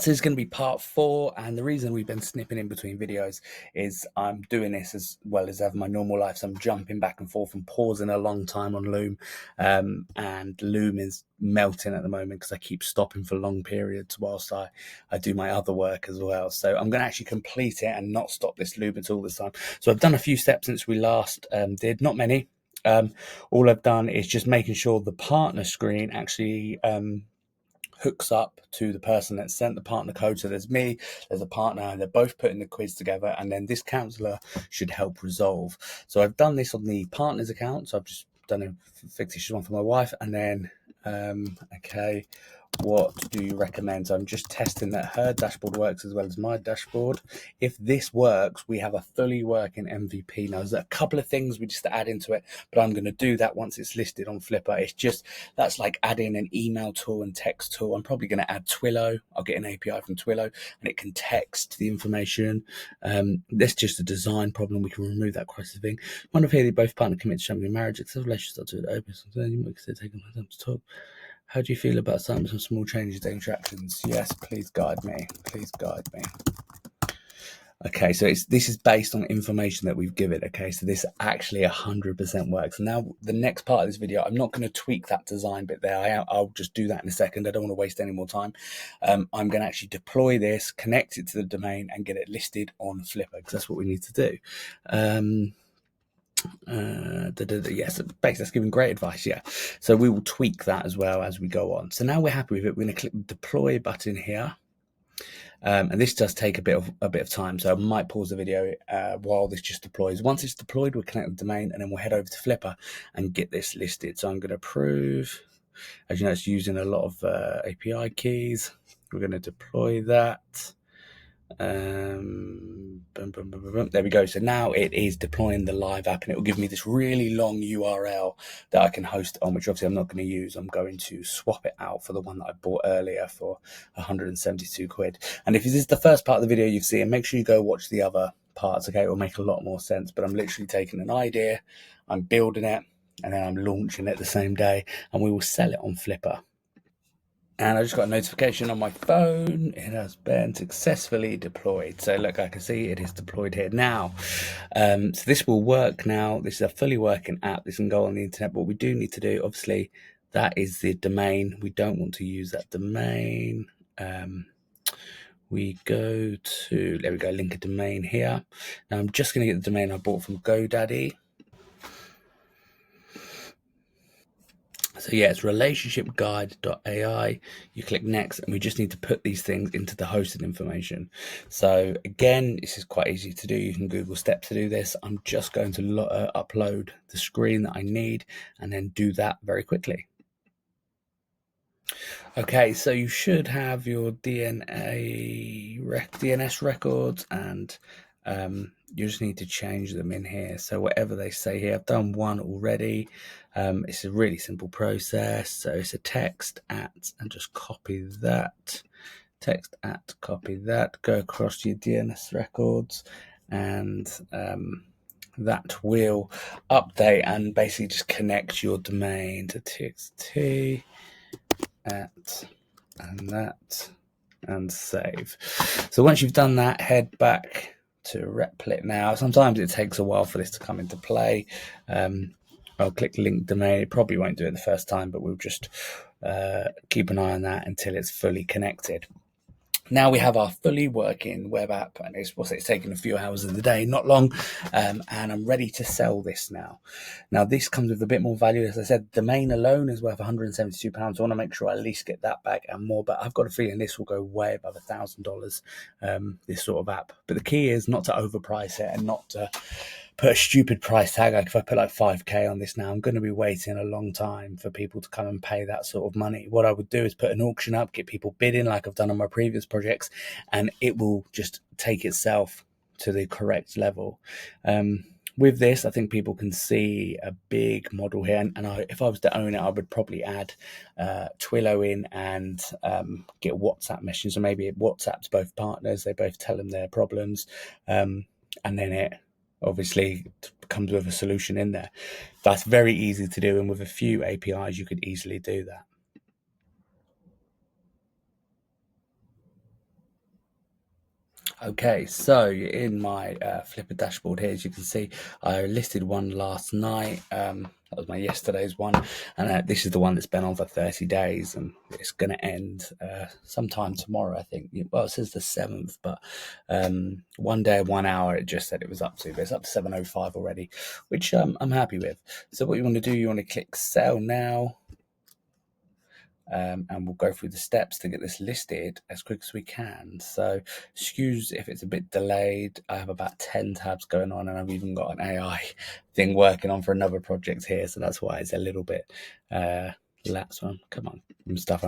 So this is going to be part 4, and the reason we've been snipping in between videos is I'm doing this as well as ever my normal life, so I'm jumping back and forth and pausing a long time on Loom, and Loom is melting at the moment because I keep stopping for long periods whilst I do my other work as well. So I'm going to actually complete it and not stop this Loom at all this time. So I've done a few steps since we last did, not many. All I've done is just making sure the partner screen actually hooks up to the person that sent the partner code. So there's me, there's a partner, and they're both putting the quiz together, and then this counselor should help resolve. So I've done this on the partner's account, so I've just done a fictitious one for my wife, and then okay, what do you recommend? So I'm just testing that her dashboard works as well as my dashboard. If this works, we have a fully working MVP. Now, there's a couple of things we just add into it, but I'm going to do that once it's listed on Flippa. It's just, that's like adding an email tool and text tool. I'm probably going to add Twilio. I'll get an API from Twilio and it can text the information. That's just a design problem. We can remove that crisis thing. One of here, they both partner commit to something marriage, except relationship to it open. You might consider taking my time to talk. How do you feel about some small changes to interactions? Yes, please guide me. Please guide me. Okay, so this is based on information that we've given. Okay, so this actually 100% works. Now, the next part of this video, I'm not going to tweak that design bit there. I'll just do that in a second. I don't want to waste any more time. I'm going to actually deploy this, connect it to the domain, and get it listed on Flippa, because that's what we need to do. Yes, basically that's giving great advice. Yeah, so we will tweak that as well as we go on. So now we're happy with it. We're going to click the deploy button here, and this does take a bit of time, so I might pause the video while this just deploys. Once it's deployed, we'll connect the domain, and then we'll head over to Flippa and get this listed. So I'm going to approve. As you know, it's using a lot of API keys. We're going to deploy that. There we go. So now it is deploying the live app, and it will give me this really long URL that I can host on, which obviously I'm not going to use. I'm going to swap it out for the one that I bought earlier for 172 quid. And if this is the first part of the video you've seen, make sure you go watch the other parts. Okay, it will make a lot more sense. But I'm literally taking an idea, I'm building it, and then I'm launching it the same day, and we will sell it on Flippa. And I just got a notification on my phone. It has been successfully deployed. So look, I can see it is deployed here now. So this will work now. This is a fully working app. This can go on the internet. What we do need to do, obviously, that is the domain. We don't want to use that domain. We go to, there we go, link a domain here. Now I'm just going to get the domain I bought from GoDaddy. So yeah, it's relationshipguide.ai. You click next, and we just need to put these things into the hosted information. So again, this is quite easy to do. You can Google steps to do this. I'm just going to upload the screen that I need and then do that very quickly. Okay, so you should have your DNS records, and you just need to change them in here. So whatever they say here, I've done one already. It's a really simple process. So it's a text at, and just copy that. Text at, copy that, go across to your DNS records, and that will update and basically just connect your domain to txt at and that, and save. So once you've done that, head back to Replit now. Sometimes it takes a while for this to come into play. I'll click link domain. It probably won't do it the first time, but we'll just keep an eye on that until it's fully connected. Now we have our fully working web app, and it's taking a few hours of the day, not long, and I'm ready to sell this now. Now this comes with a bit more value. As I said, the domain alone is worth £172. I want to make sure I at least get that back and more, but I've got a feeling this will go way above $1,000, this sort of app. But the key is not to overprice it and not to put a stupid price tag. Like if I put like 5k on this now, I'm going to be waiting a long time for people to come and pay that sort of money. What I would do is put an auction up, get people bidding like I've done on my previous projects, and it will just take itself to the correct level. With this, I think people can see a big model here, and if I was to own it, I would probably add Twilio in and get WhatsApp messages, or maybe it WhatsApps both partners. They both tell them their problems, and then it obviously comes with a solution in there. That's very easy to do, and with a few APIs you could easily do that. Okay, so in my Flippa dashboard here, as you can see, I listed one last night. That was my yesterday's one, and this is the one that's been on for 30 days, and it's going to end sometime tomorrow, I think. Well, it says the 7th, but 1 day, 1 hour, it just said it was up to, but it's up to 7:05 already, which I'm happy with. So what you want to do, you want to click Sell Now. And we'll go through the steps to get this listed as quick as we can. So excuse if it's a bit delayed. I have about 10 tabs going on, and I've even got an AI thing working on for another project here, so that's why it's a little bit lapsed on. Come on, stuff.